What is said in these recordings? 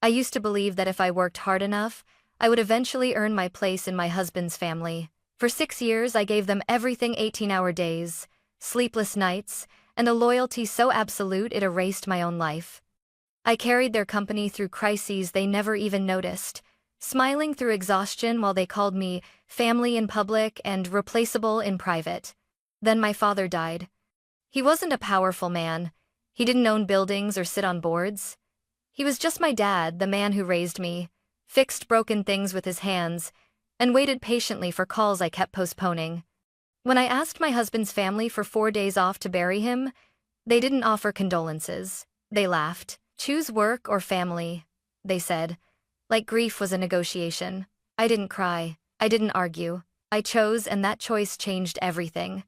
I used to believe that if I worked hard enough, I would eventually earn my place in my husband's family. For 6 years, I gave them everything: 18-hour days, sleepless nights, and a loyalty so absolute it erased my own life. I carried their company through crises they never even noticed, smiling through exhaustion while they called me family in public and replaceable in private. Then my father died. He wasn't a powerful man. He didn't own buildings or sit on boards. He was just my dad, the man who raised me, fixed broken things with his hands, and waited patiently for calls I kept postponing. When I asked my husband's family for 4 days off to bury him, they didn't offer condolences. They laughed. "Choose work or family," they said, like grief was a negotiation. I didn't cry. I didn't argue. I chose, and that choice changed everything.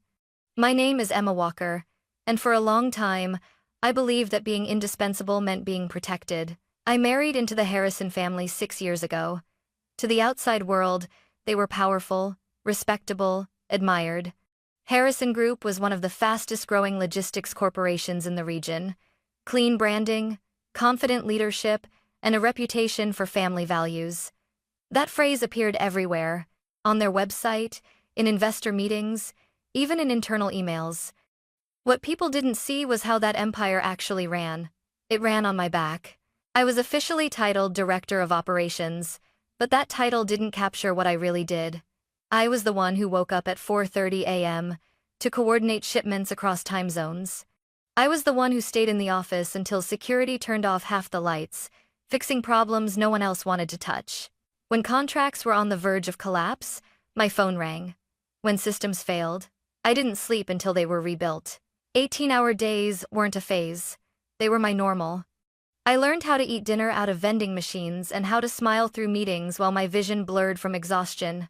My name is Emma Walker, and for a long time, I believed that being indispensable meant being protected. I married into the Harrison family 6 years ago. To the outside world, they were powerful, respectable, admired. Harrison Group was one of the fastest-growing logistics corporations in the region. Clean branding, confident leadership, and a reputation for family values. That phrase appeared everywhere, on their website, in investor meetings, even in internal emails. What people didn't see was how that empire actually ran. It ran on my back. I was officially titled Director of Operations, but that title didn't capture what I really did. I was the one who woke up at 4:30 a.m. to coordinate shipments across time zones. I was the one who stayed in the office until security turned off half the lights, fixing problems no one else wanted to touch. When contracts were on the verge of collapse, my phone rang. When systems failed, I didn't sleep until they were rebuilt. 18-hour days weren't a phase. They were my normal. I learned how to eat dinner out of vending machines and how to smile through meetings while my vision blurred from exhaustion.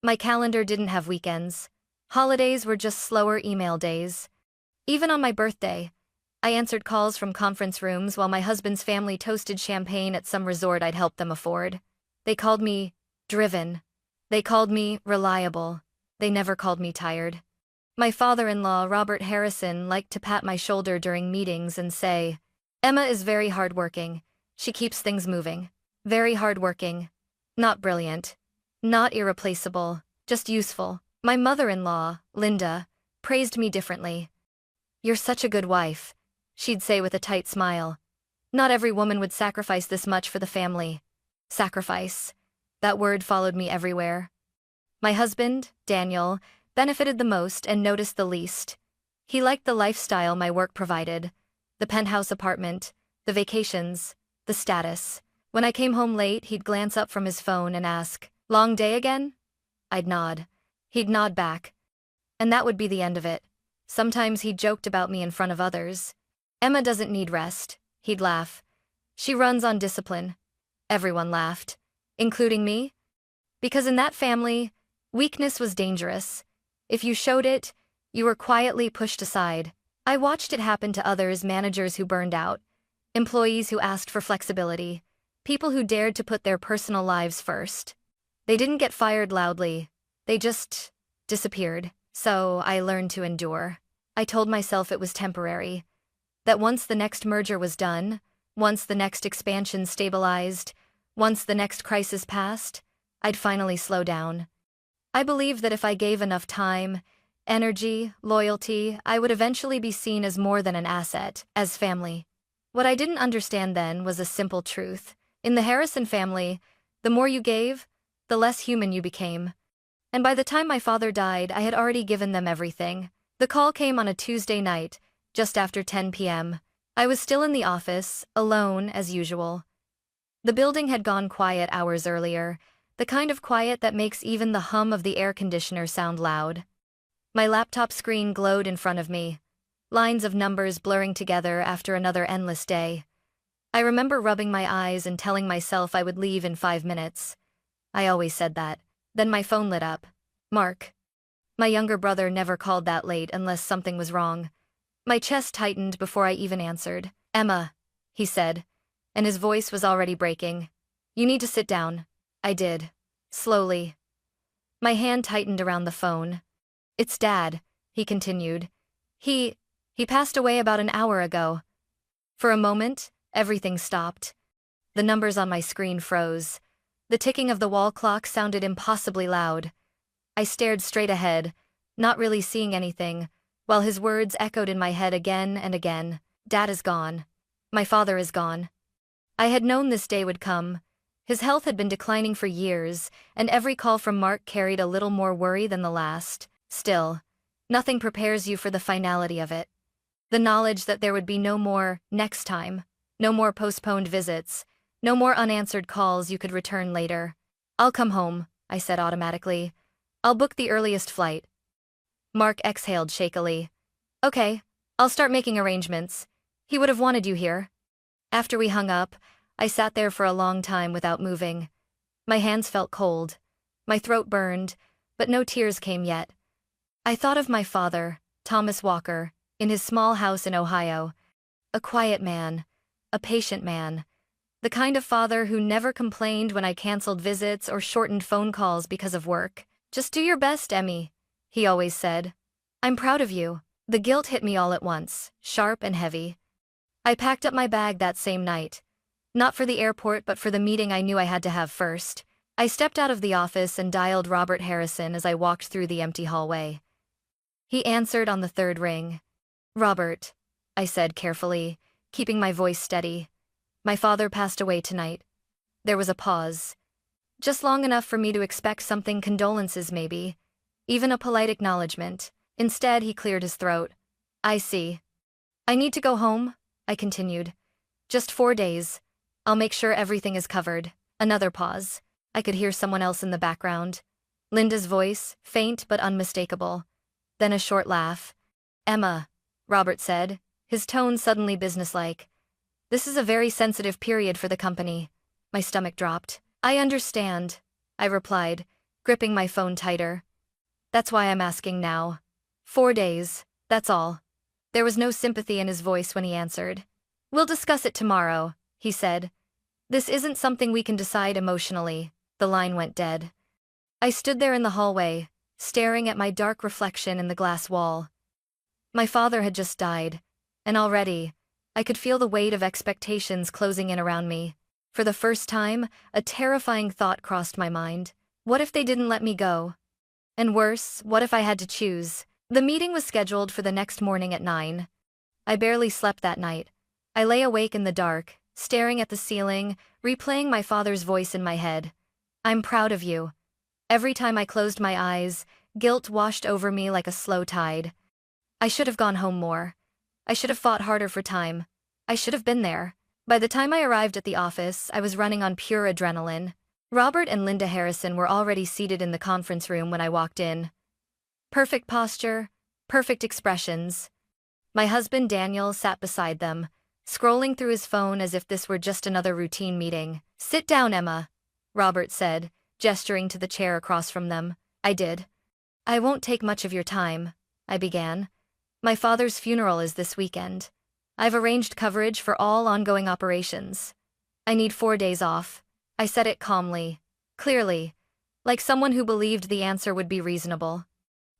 My calendar didn't have weekends. Holidays were just slower email days. Even on my birthday, I answered calls from conference rooms while my husband's family toasted champagne at some resort I'd helped them afford. They called me driven. They called me reliable. They never called me tired. My father-in-law, Robert Harrison, liked to pat my shoulder during meetings and say, "Emma is very hardworking. She keeps things moving. Very hardworking. Not brilliant. Not irreplaceable. Just useful." My mother-in-law, Linda, praised me differently. "You're such a good wife," she'd say with a tight smile. "Not every woman would sacrifice this much for the family." Sacrifice. That word followed me everywhere. My husband, Daniel, benefited the most and noticed the least. He liked the lifestyle my work provided. The penthouse apartment, the vacations, the status. When I came home late, he'd glance up from his phone and ask, "Long day again?" I'd nod. He'd nod back. And that would be the end of it. Sometimes he joked about me in front of others. "Emma doesn't need rest," he'd laugh. "She runs on discipline." Everyone laughed, including me. Because in that family, weakness was dangerous. If you showed it, you were quietly pushed aside. I watched it happen to others: managers who burned out, employees who asked for flexibility, people who dared to put their personal lives first. They didn't get fired loudly. They just disappeared. So I learned to endure. I told myself it was temporary. That once the next merger was done, once the next expansion stabilized, once the next crisis passed, I'd finally slow down. I believed that if I gave enough time, energy, loyalty, I would eventually be seen as more than an asset, as family. What I didn't understand then was a simple truth. In the Harrison family, the more you gave, the less human you became. And by the time my father died, I had already given them everything. The call came on a Tuesday night, just after 10 p.m. I was still in the office, alone as usual. The building had gone quiet hours earlier, the kind of quiet that makes even the hum of the air conditioner sound loud. My laptop screen glowed in front of me, lines of numbers blurring together after another endless day. I remember rubbing my eyes and telling myself I would leave in 5 minutes. I always said that. Then my phone lit up. Mark. My younger brother never called that late unless something was wrong. My chest tightened before I even answered. "Emma," he said, and his voice was already breaking. "You need to sit down." I did. Slowly. My hand tightened around the phone. "It's Dad," he continued. He passed away about an hour ago." For a moment, everything stopped. The numbers on my screen froze. The ticking of the wall clock sounded impossibly loud. I stared straight ahead, not really seeing anything, while his words echoed in my head again and again. Dad is gone. My father is gone. I had known this day would come. His health had been declining for years, and every call from Mark carried a little more worry than the last. Still, nothing prepares you for the finality of it. The knowledge that there would be no more next time, no more postponed visits, no more unanswered calls you could return later. I'll come home, I said automatically. I'll book the earliest flight. Mark exhaled shakily. Okay, I'll start making arrangements. He would have wanted you here. After we hung up, I sat there for a long time without moving. My hands felt cold. My throat burned, but no tears came yet. I thought of my father, Thomas Walker, in his small house in Ohio. A quiet man, a patient man. The kind of father who never complained when I canceled visits or shortened phone calls because of work. Just do your best, Emmy, he always said. I'm proud of you. The guilt hit me all at once, sharp and heavy. I packed up my bag that same night. Not for the airport, but for the meeting I knew I had to have first. I stepped out of the office and dialed Robert Harrison as I walked through the empty hallway. He answered on the third ring. Robert, I said carefully, keeping my voice steady. My father passed away tonight. There was a pause. Just long enough for me to expect something, condolences maybe. Even a polite acknowledgement. Instead, he cleared his throat. I see. I need to go home, I continued. Just 4 days. I'll make sure everything is covered. Another pause. I could hear someone else in the background. Linda's voice, faint but unmistakable. Then a short laugh. Emma, Robert said, his tone suddenly businesslike. This is a very sensitive period for the company. My stomach dropped. I understand, I replied, gripping my phone tighter. That's why I'm asking now. 4 days, that's all. There was no sympathy in his voice when he answered. We'll discuss it tomorrow, he said. This isn't something we can decide emotionally. The line went dead. I stood there in the hallway, staring at my dark reflection in the glass wall. My father had just died, and already, I could feel the weight of expectations closing in around me. For the first time, a terrifying thought crossed my mind. What if they didn't let me go? And worse, what if I had to choose? The meeting was scheduled for the next morning at 9. I barely slept that night. I lay awake in the dark, staring at the ceiling, replaying my father's voice in my head. I'm proud of you. Every time I closed my eyes, guilt washed over me like a slow tide. I should have gone home more. I should have fought harder for time. I should have been there. By the time I arrived at the office, I was running on pure adrenaline. Robert and Linda Harrison were already seated in the conference room when I walked in. Perfect posture, perfect expressions. My husband Daniel sat beside them, scrolling through his phone as if this were just another routine meeting. Sit down, Emma, Robert said, gesturing to the chair across from them. I did. I won't take much of your time, I began. My father's funeral is this weekend. I've arranged coverage for all ongoing operations. I need 4 days off. I said it calmly, clearly, like someone who believed the answer would be reasonable.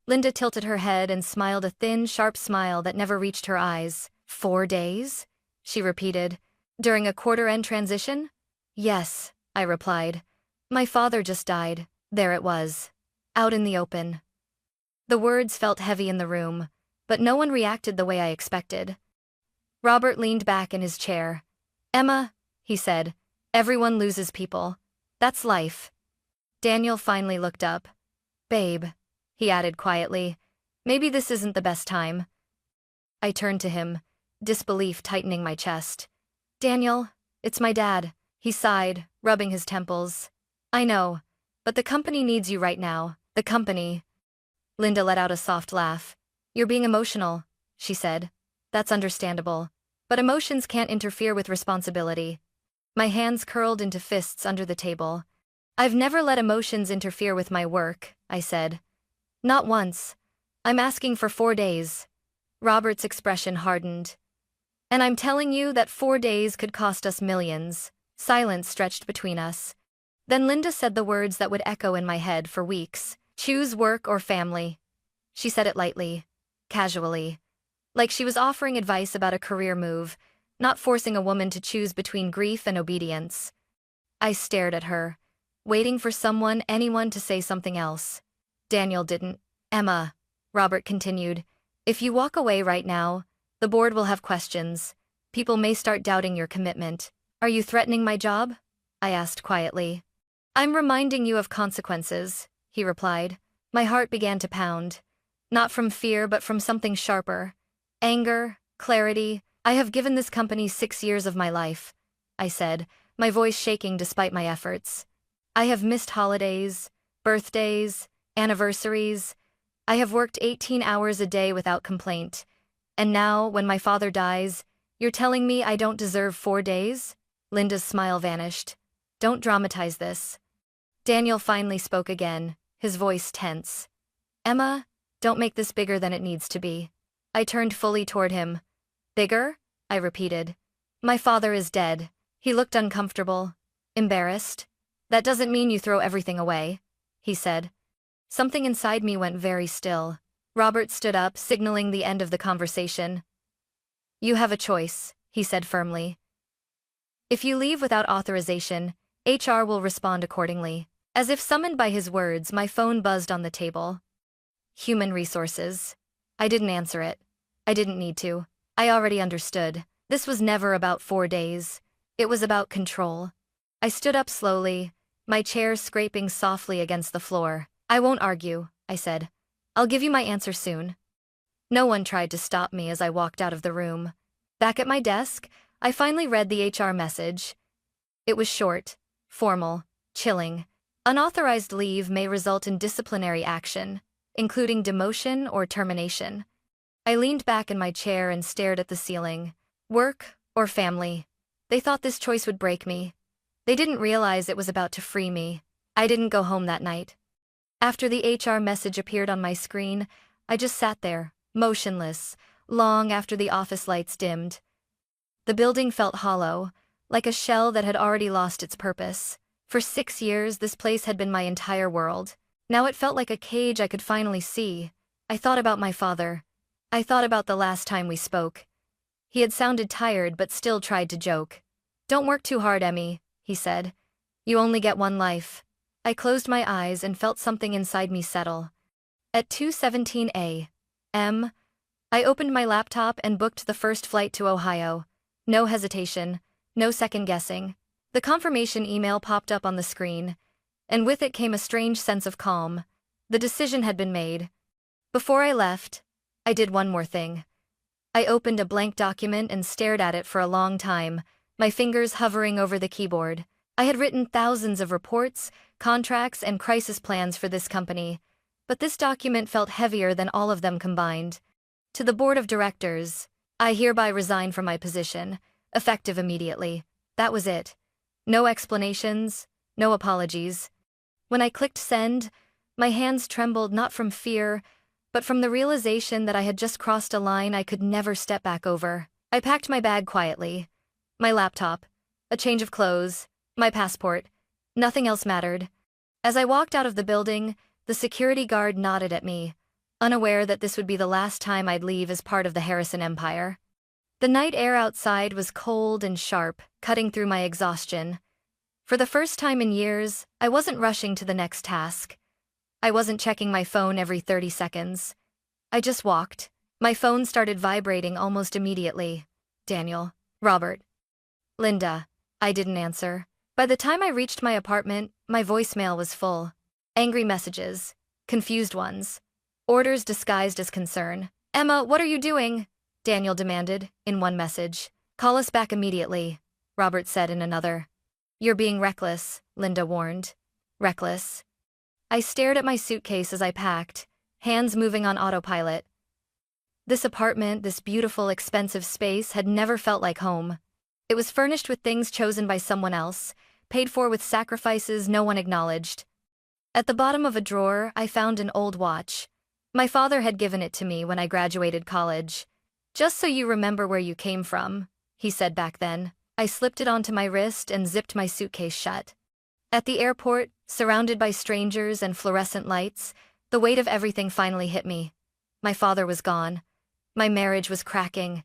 Linda tilted her head and smiled a thin, sharp smile that never reached her eyes. 4 days? She repeated. During a quarter-end transition? Yes, I replied. My father just died. There it was. Out in the open. The words felt heavy in the room, but no one reacted the way I expected. Robert leaned back in his chair. Emma, he said, everyone loses people. That's life. Daniel finally looked up. Babe, he added quietly, maybe this isn't the best time. I turned to him, disbelief tightening my chest. Daniel, it's my dad, he sighed, rubbing his temples. I know, but the company needs you right now. The company. Linda let out a soft laugh. You're being emotional, she said. That's understandable. But emotions can't interfere with responsibility. My hands curled into fists under the table. I've never let emotions interfere with my work, I said. Not once. I'm asking for 4 days. Robert's expression hardened. And I'm telling you that 4 days could cost us millions. Silence stretched between us. Then Linda said the words that would echo in my head for weeks. Choose work or family. She said it lightly, casually, like she was offering advice about a career move, not forcing a woman to choose between grief and obedience. I stared at her, waiting for anyone to say something else. Daniel didn't. Emma, Robert continued, if you walk away right now, the board will have questions. People may start doubting your commitment. Are you threatening my job? I asked quietly. I'm reminding you of consequences, he replied. My heart began to pound. Not from fear, but from something sharper. Anger, clarity. I have given this company 6 years of my life, I said, my voice shaking despite my efforts. I have missed holidays, birthdays, anniversaries. I have worked 18 hours a day without complaint. And now, when my father dies, you're telling me I don't deserve 4 days? Linda's smile vanished. Don't dramatize this. Daniel finally spoke again, his voice tense. Emma, don't make this bigger than it needs to be. I turned fully toward him. Bigger? I repeated. My father is dead. He looked uncomfortable, embarrassed. That doesn't mean you throw everything away, he said. Something inside me went very still. Robert stood up, signaling the end of the conversation. You have a choice, he said firmly. If you leave without authorization, HR will respond accordingly. As if summoned by his words, my phone buzzed on the table. Human resources. I didn't answer it. I didn't need to. I already understood. This was never about 4 days. It was about control. I stood up slowly, my chair scraping softly against the floor. I won't argue, I said. I'll give you my answer soon. No one tried to stop me as I walked out of the room. Back at my desk, I finally read the HR message. It was short, formal, chilling. Unauthorized leave may result in disciplinary action, including demotion or termination. I leaned back in my chair and stared at the ceiling. Work or family? They thought this choice would break me. They didn't realize it was about to free me. I didn't go home that night. After the HR message appeared on my screen, I just sat there, motionless, long after the office lights dimmed. The building felt hollow, like a shell that had already lost its purpose. For 6 years, this place had been my entire world. Now it felt like a cage I could finally see. I thought about my father. I thought about the last time we spoke. He had sounded tired but still tried to joke. Don't work too hard, Emmy, he said. You only get one life. I closed my eyes and felt something inside me settle. At 2:17 a.m., I opened my laptop and booked the first flight to Ohio. No hesitation, no second guessing. The confirmation email popped up on the screen, and with it came a strange sense of calm. The decision had been made. Before I left, I did one more thing. I opened a blank document and stared at it for a long time, my fingers hovering over the keyboard. I had written thousands of reports, contracts, and crisis plans for this company, but this document felt heavier than all of them combined. To the board of directors, I hereby resign from my position, effective immediately. That was it. No explanations, no apologies. When I clicked send, my hands trembled not from fear, but from the realization that I had just crossed a line I could never step back over. I packed my bag quietly. My laptop, a change of clothes, my passport. Nothing else mattered. As I walked out of the building, the security guard nodded at me, unaware that this would be the last time I'd leave as part of the Harrison Empire. The night air outside was cold and sharp, cutting through my exhaustion. For the first time in years, I wasn't rushing to the next task. I wasn't checking my phone every 30 seconds. I just walked. My phone started vibrating almost immediately. Daniel. Robert. Linda. I didn't answer. By the time I reached my apartment, my voicemail was full. Angry messages. Confused ones. Orders disguised as concern. Emma, what are you doing? Daniel demanded, in one message. Call us back immediately, Robert said in another. You're being reckless, Linda warned. Reckless. I stared at my suitcase as I packed, hands moving on autopilot. This apartment, this beautiful, expensive space, had never felt like home. It was furnished with things chosen by someone else, paid for with sacrifices no one acknowledged. At the bottom of a drawer, I found an old watch. My father had given it to me when I graduated college. Just so you remember where you came from, he said back then. I slipped it onto my wrist and zipped my suitcase shut. At the airport, surrounded by strangers and fluorescent lights, the weight of everything finally hit me. My father was gone. My marriage was cracking.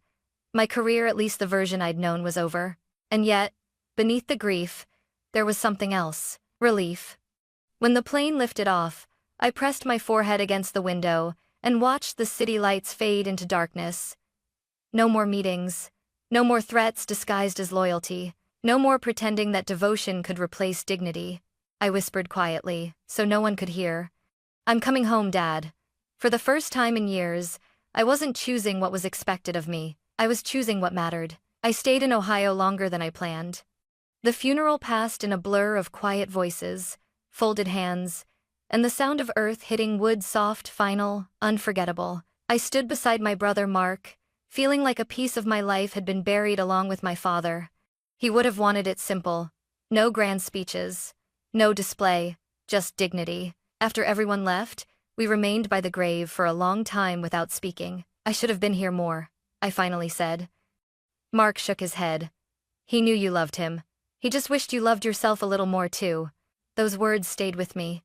My career, at least the version I'd known, was over. And yet, beneath the grief, there was something else. Relief. When the plane lifted off, I pressed my forehead against the window and watched the city lights fade into darkness. No more meetings. No more threats disguised as loyalty. No more pretending that devotion could replace dignity. I whispered quietly, so no one could hear. "I'm coming home, Dad." For the first time in years, I wasn't choosing what was expected of me. I was choosing what mattered. I stayed in Ohio longer than I planned. The funeral passed in a blur of quiet voices, folded hands, and the sound of earth hitting wood, soft, final, unforgettable. I stood beside my brother Mark, feeling like a piece of my life had been buried along with my father. He would have wanted it simple. No grand speeches. No display. Just dignity. After everyone left, we remained by the grave for a long time without speaking. "I should have been here more," I finally said. Mark shook his head. "He knew you loved him. He just wished you loved yourself a little more too." Those words stayed with me.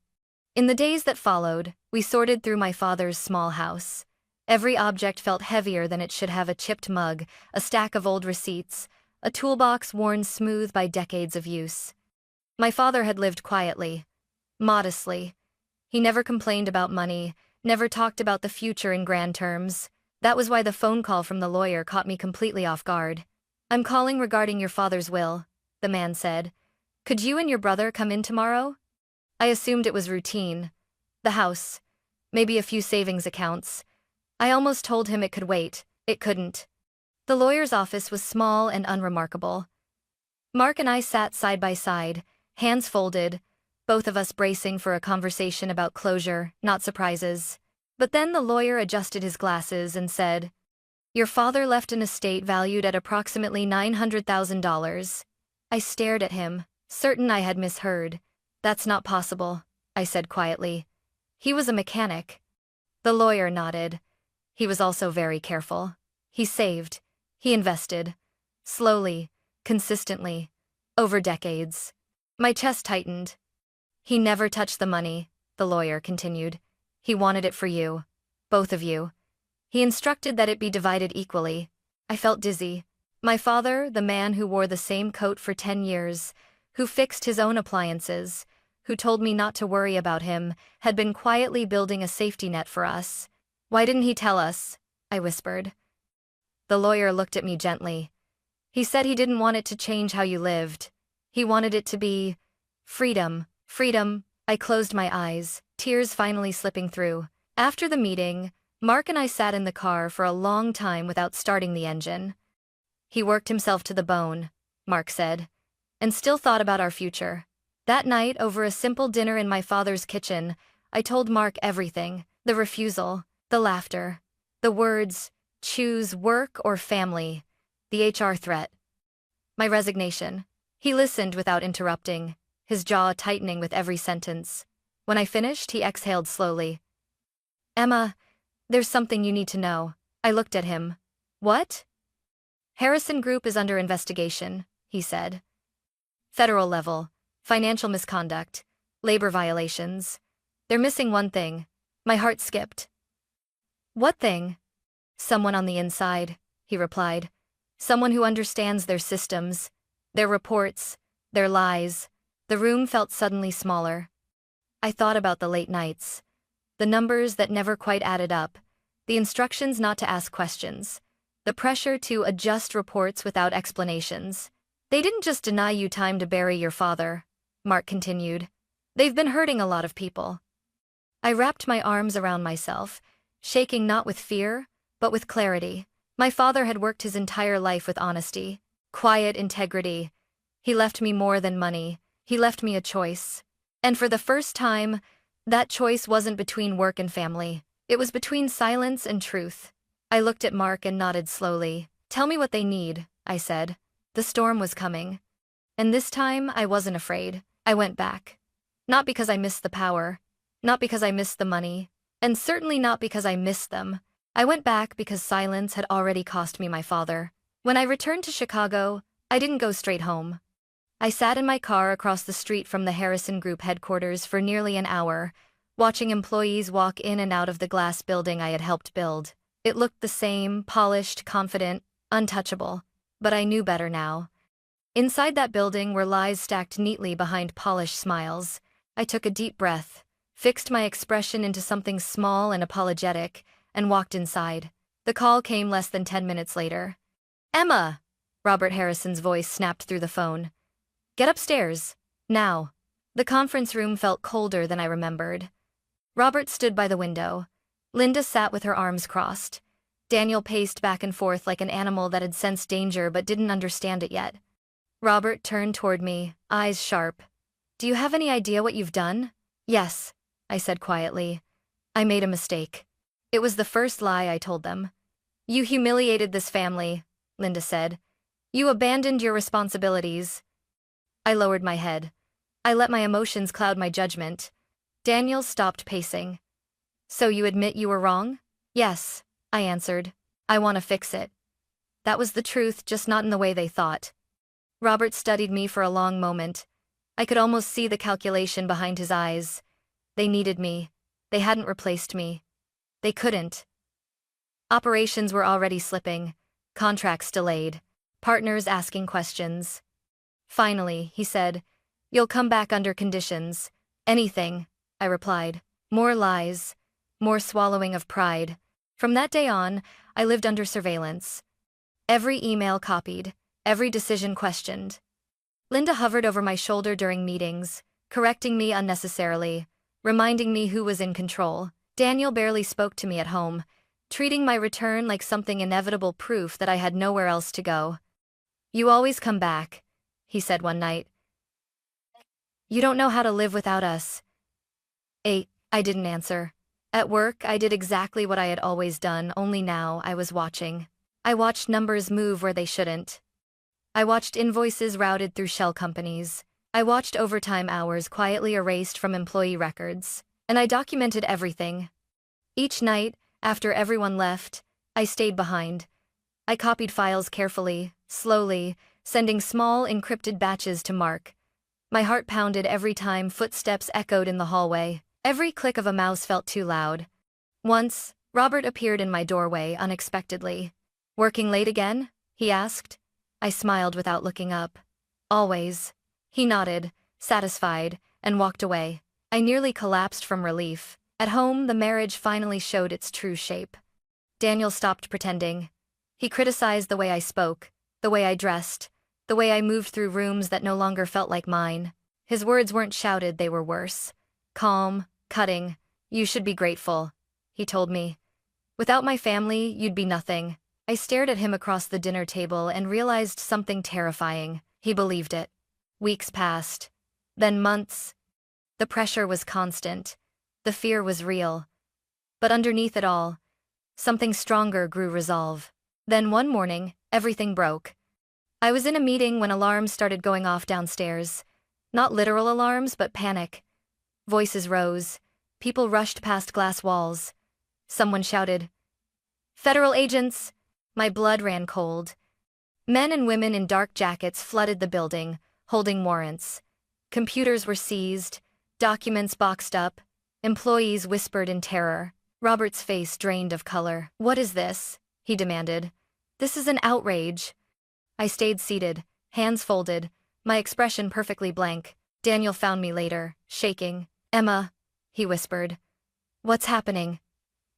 In the days that followed, we sorted through my father's small house. Every object felt heavier than it should have: a chipped mug, a stack of old receipts, a toolbox worn smooth by decades of use. My father had lived quietly, modestly. He never complained about money, never talked about the future in grand terms. That was why the phone call from the lawyer caught me completely off guard. "I'm calling regarding your father's will," the man said. "Could you and your brother come in tomorrow?" I assumed it was routine. The house, maybe a few savings accounts. I almost told him it could wait. It couldn't. The lawyer's office was small and unremarkable. Mark and I sat side by side, hands folded, both of us bracing for a conversation about closure, not surprises. But then the lawyer adjusted his glasses and said, "Your father left an estate valued at approximately $900,000. I stared at him, certain I had misheard. "That's not possible," I said quietly. "He was a mechanic." The lawyer nodded. He was also very careful. He saved. He invested. Slowly, consistently, over decades. My chest tightened. "He never touched the money," the lawyer continued. "He wanted it for you. Both of you. He instructed that it be divided equally." I felt dizzy. My father, the man who wore the same coat for 10 years, who fixed his own appliances, who told me not to worry about him, had been quietly building a safety net for us. "Why didn't he tell us?" I whispered. The lawyer looked at me gently. "He said he didn't want it to change how you lived. He wanted it to be freedom." Freedom. I closed my eyes, tears finally slipping through. After the meeting, Mark and I sat in the car for a long time without starting the engine. "He worked himself to the bone," Mark said, "and still thought about our future." That night, over a simple dinner in my father's kitchen, I told Mark everything: the refusal, the laughter, the words, "choose work or family," the HR threat, my resignation. He listened without interrupting, his jaw tightening with every sentence. When I finished, he exhaled slowly. "Emma, there's something you need to know." I looked at him. "What?" "Harrison Group is under investigation," he said. "Federal level. Financial misconduct. Labor violations. They're missing one thing." My heart skipped. "What thing?" "Someone on the inside," he replied. "Someone who understands their systems, their reports, their lies." The room felt suddenly smaller. I thought about the late nights, the numbers that never quite added up, the instructions not to ask questions, the pressure to adjust reports without explanations. "They didn't just deny you time to bury your father," Mark continued. "They've been hurting a lot of people." I wrapped my arms around myself, shaking not with fear, but with clarity. My father had worked his entire life with honesty, quiet integrity. He left me more than money. He left me a choice. And for the first time, that choice wasn't between work and family. It was between silence and truth. I looked at Mark and nodded slowly. "Tell me what they need," I said. The storm was coming. And this time, I wasn't afraid. I went back. Not because I missed the power. Not because I missed the money. And certainly not because I missed them. I went back because silence had already cost me my father. When I returned to Chicago, I didn't go straight home. I sat in my car across the street from the Harrison Group headquarters for nearly an hour, watching employees walk in and out of the glass building I had helped build. It looked the same, polished, confident, Untouchable. But I knew better now. Inside that building were lies stacked neatly behind polished smiles. I took a deep breath, fixed my expression into something small and apologetic, and walked inside. The call came less than 10 minutes later. "Emma!" Robert Harrison's voice snapped through the phone. "Get upstairs. Now." The conference room felt colder than I remembered. Robert stood by the window. Linda sat with her arms crossed. Daniel paced back and forth like an animal that had sensed danger but didn't understand it yet. Robert turned toward me, eyes sharp. "Do you have any idea what you've done?" "Yes," I said quietly. "I made a mistake." It was the first lie I told them. "You humiliated this family," Linda said. "You abandoned your responsibilities." I lowered my head. I let my emotions cloud my judgment. Daniel stopped pacing. "So you admit you were wrong?" "Yes," I answered. "I want to fix it." That was the truth, just not in the way they thought. Robert studied me for a long moment. I could almost see the calculation behind his eyes. They needed me. They hadn't replaced me. They couldn't. Operations were already slipping. Contracts delayed. Partners asking questions. "Finally," he said, "you'll come back under conditions." "Anything," I replied. More lies. More swallowing of pride. From that day on, I lived under surveillance. Every email copied. Every decision questioned. Linda hovered over my shoulder during meetings, correcting me unnecessarily, reminding me who was in control. Daniel barely spoke to me at home, treating my return like something inevitable proof that I had nowhere else to go. "You always come back," he said one night. "You don't know how to live without us." I didn't answer. At work, I did exactly what I had always done, only now I was watching. I watched numbers move where they shouldn't. I watched invoices routed through shell companies. I watched overtime hours quietly erased from employee records. And I documented everything. Each night, after everyone left, I stayed behind. I copied files carefully, slowly, sending small encrypted batches to Mark. My heart pounded every time footsteps echoed in the hallway. Every click of a mouse felt too loud. Once, Robert appeared in my doorway unexpectedly. "Working late again?" he asked. I smiled without looking up. "Always." He nodded, satisfied, and walked away. I nearly collapsed from relief. At home, the marriage finally showed its true shape. Daniel stopped pretending. He criticized the way I spoke, the way I dressed, the way I moved through rooms that no longer felt like mine. His words weren't shouted, they were worse. Calm, cutting. "You should be grateful," he told me. "Without my family, you'd be nothing." I stared at him across the dinner table and realized something terrifying. He believed it. Weeks passed. Then months. The pressure was constant. The fear was real. But underneath it all, something stronger grew resolve. Then one morning, everything broke. I was in a meeting when alarms started going off downstairs. Not literal alarms, but panic. Voices rose. People rushed past glass walls. Someone shouted, "Federal agents!" My blood ran cold. Men and women in dark jackets flooded the building, holding warrants. Computers were seized, documents boxed up, employees whispered in terror. Robert's face drained of color. "What is this?" he demanded. "This is an outrage." I stayed seated, hands folded, my expression perfectly blank. Daniel found me later, shaking. "Emma," he whispered. "What's happening?"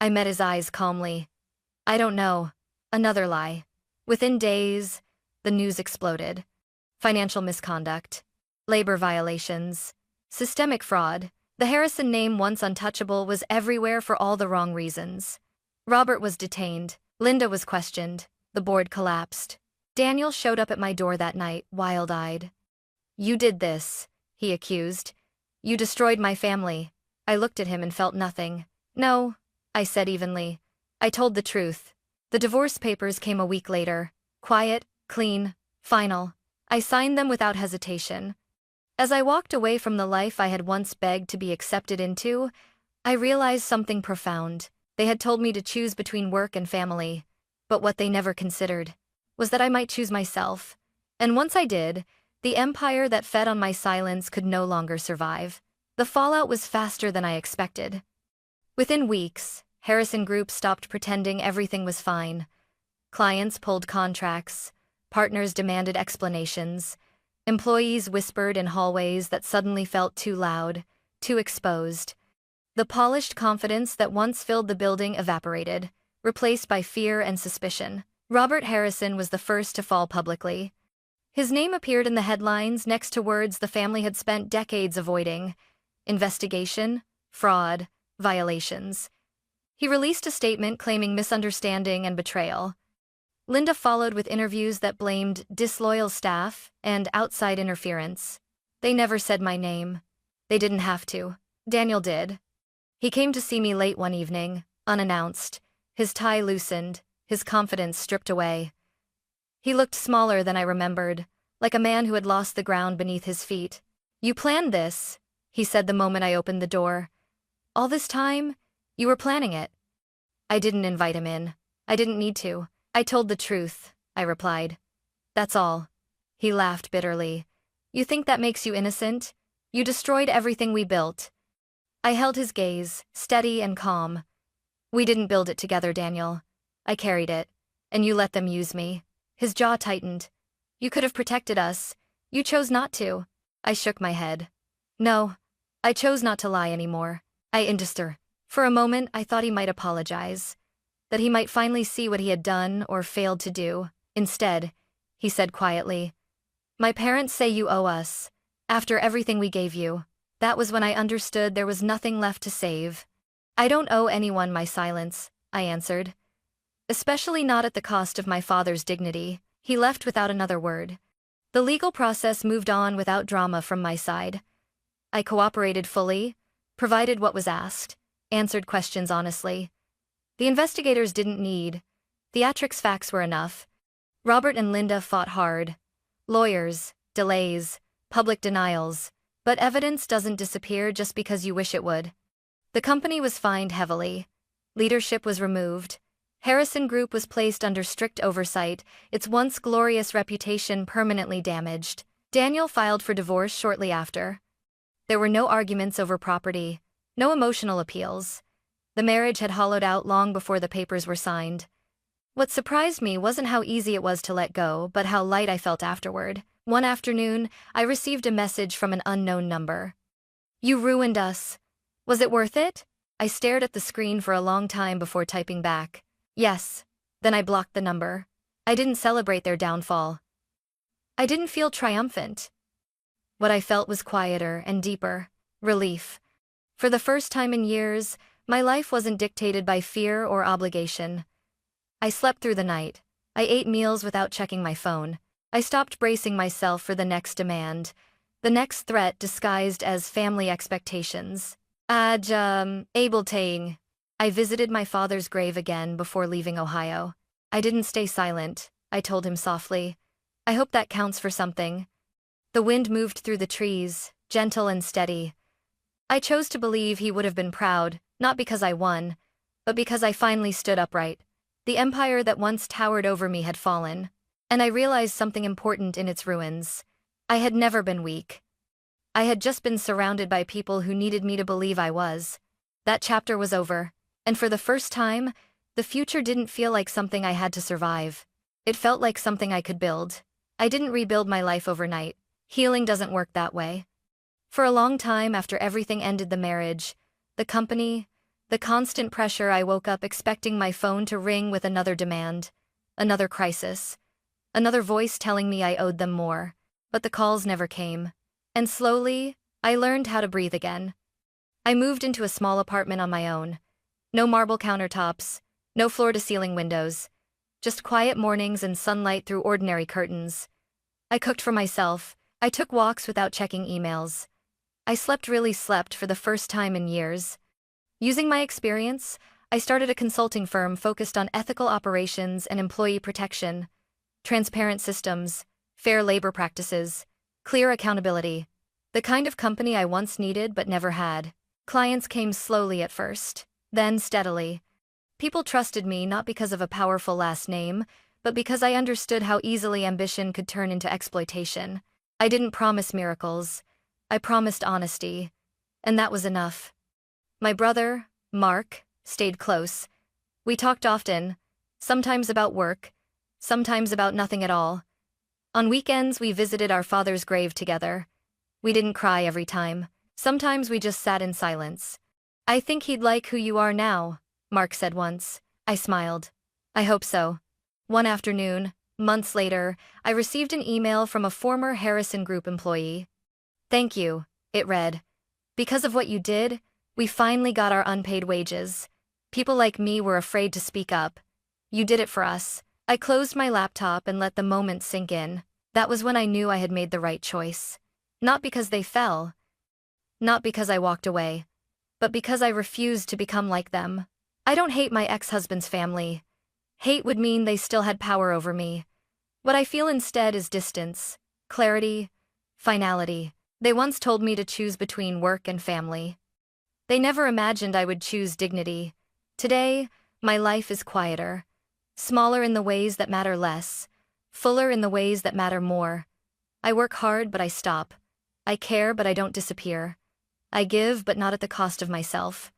I met his eyes calmly. "I don't know." Another lie. Within days, the news exploded. Financial misconduct, labor violations, systemic fraud. The Harrison name, once untouchable, was everywhere for all the wrong reasons. Robert was detained. Linda was questioned. The board collapsed. Daniel showed up at my door that night, wild-eyed. "You did this," he accused. "You destroyed my family." I looked at him and felt nothing. "No," I said evenly. "I told the truth." The divorce papers came a week later. Quiet, clean, final. I signed them without hesitation. As I walked away from the life I had once begged to be accepted into, I realized something profound. They had told me to choose between work and family, but what they never considered was that I might choose myself. And once I did, the empire that fed on my silence could no longer survive. The fallout was faster than I expected. Within weeks, Harrison Group stopped pretending everything was fine. Clients pulled contracts, partners demanded explanations, employees whispered in hallways that suddenly felt too loud, too exposed. The polished confidence that once filled the building evaporated, replaced by fear and suspicion. Robert Harrison was the first to fall publicly. His name appeared in the headlines next to words the family had spent decades avoiding: investigation, fraud, violations. He released a statement claiming misunderstanding and betrayal. Linda followed with interviews that blamed disloyal staff and outside interference. They never said my name. They didn't have to. Daniel did. He came to see me late one evening, unannounced, his tie loosened, his confidence stripped away. He looked smaller than I remembered, like a man who had lost the ground beneath his feet. "You planned this," he said the moment I opened the door. "All this time, you were planning it." I didn't invite him in. I didn't need to. "I told the truth," I replied. "That's all." He laughed bitterly. "You think that makes you innocent? You destroyed everything we built." I held his gaze, steady and calm. "We didn't build it together, Daniel. I carried it, and you let them use me." His jaw tightened. "You could have protected us. You chose not to." I shook my head. "No, I chose not to lie anymore." I understood. For a moment, I thought he might apologize, that he might finally see what he had done or failed to do. Instead, he said quietly, "My parents say you owe us, after everything we gave you." That was when I understood there was nothing left to save. "I don't owe anyone my silence," I answered. "Especially not at the cost of my father's dignity." He left without another word. The legal process moved on without drama from my side. I cooperated fully, provided what was asked, answered questions honestly. The investigators didn't need theatrics, facts were enough. Robert and Linda fought hard. Lawyers, delays, public denials. But evidence doesn't disappear just because you wish it would. The company was fined heavily. Leadership was removed. Harrison Group was placed under strict oversight, its once glorious reputation permanently damaged. Daniel filed for divorce shortly after. There were no arguments over property, no emotional appeals. The marriage had hollowed out long before the papers were signed. What surprised me wasn't how easy it was to let go, but how light I felt afterward. One afternoon, I received a message from an unknown number. "You ruined us. Was it worth it?" I stared at the screen for a long time before typing back. "Yes." Then I blocked the number. I didn't celebrate their downfall. I didn't feel triumphant. What I felt was quieter and deeper. Relief. For the first time in years, my life wasn't dictated by fear or obligation. I slept through the night. I ate meals without checking my phone. I stopped bracing myself for the next demand, the next threat disguised as family expectations. Ableting. I visited my father's grave again before leaving Ohio. I didn't stay silent, I told him softly. "I hope that counts for something." The wind moved through the trees, gentle and steady. I chose to believe he would have been proud, not because I won, but because I finally stood upright. The empire that once towered over me had fallen. And I realized something important in its ruins. I had never been weak. I had just been surrounded by people who needed me to believe I was. That chapter was over, and for the first time, the future didn't feel like something I had to survive. It felt like something I could build. I didn't rebuild my life overnight. Healing doesn't work that way. For a long time after everything ended, the marriage, the company, the constant pressure, I woke up expecting my phone to ring with another demand, another crisis. Another voice telling me I owed them more, but the calls never came. And slowly, I learned how to breathe again. I moved into a small apartment on my own. No marble countertops, no floor-to-ceiling windows, just quiet mornings and sunlight through ordinary curtains. I cooked for myself. I took walks without checking emails. I slept for the first time in years. Using my experience, I started a consulting firm focused on ethical operations and employee protection. Transparent systems, fair labor practices, clear accountability. The kind of company I once needed but never had. Clients came slowly at first, then steadily. People trusted me not because of a powerful last name, but because I understood how easily ambition could turn into exploitation. I didn't promise miracles. I promised honesty. And that was enough. My brother, Mark, stayed close. We talked often, sometimes about work, sometimes about nothing at all. On weekends, we visited our father's grave together. We didn't cry every time. Sometimes we just sat in silence. "I think he'd like who you are now," Mark said once. I smiled. "I hope so." One afternoon, months later, I received an email from a former Harrison Group employee. "Thank you," it read. "Because of what you did, we finally got our unpaid wages. People like me were afraid to speak up. You did it for us." I closed my laptop and let the moment sink in. That was when I knew I had made the right choice. Not because they fell. Not because I walked away. But because I refused to become like them. I don't hate my ex-husband's family. Hate would mean they still had power over me. What I feel instead is distance, clarity, finality. They once told me to choose between work and family. They never imagined I would choose dignity. Today, my life is quieter. Smaller in the ways that matter less. Fuller in the ways that matter more. I work hard, but I stop. I care, but I don't disappear. I give, but not at the cost of myself.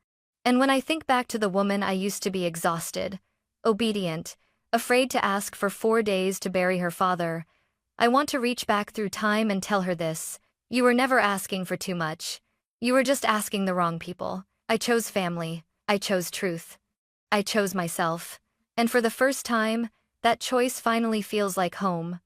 And when I think back to the woman I used to be, exhausted, obedient, afraid to ask for 4 days to bury her father, I want to reach back through time and tell her this: you were never asking for too much. You were just asking the wrong people. I chose family. I chose truth. I chose myself. And for the first time, that choice finally feels like home.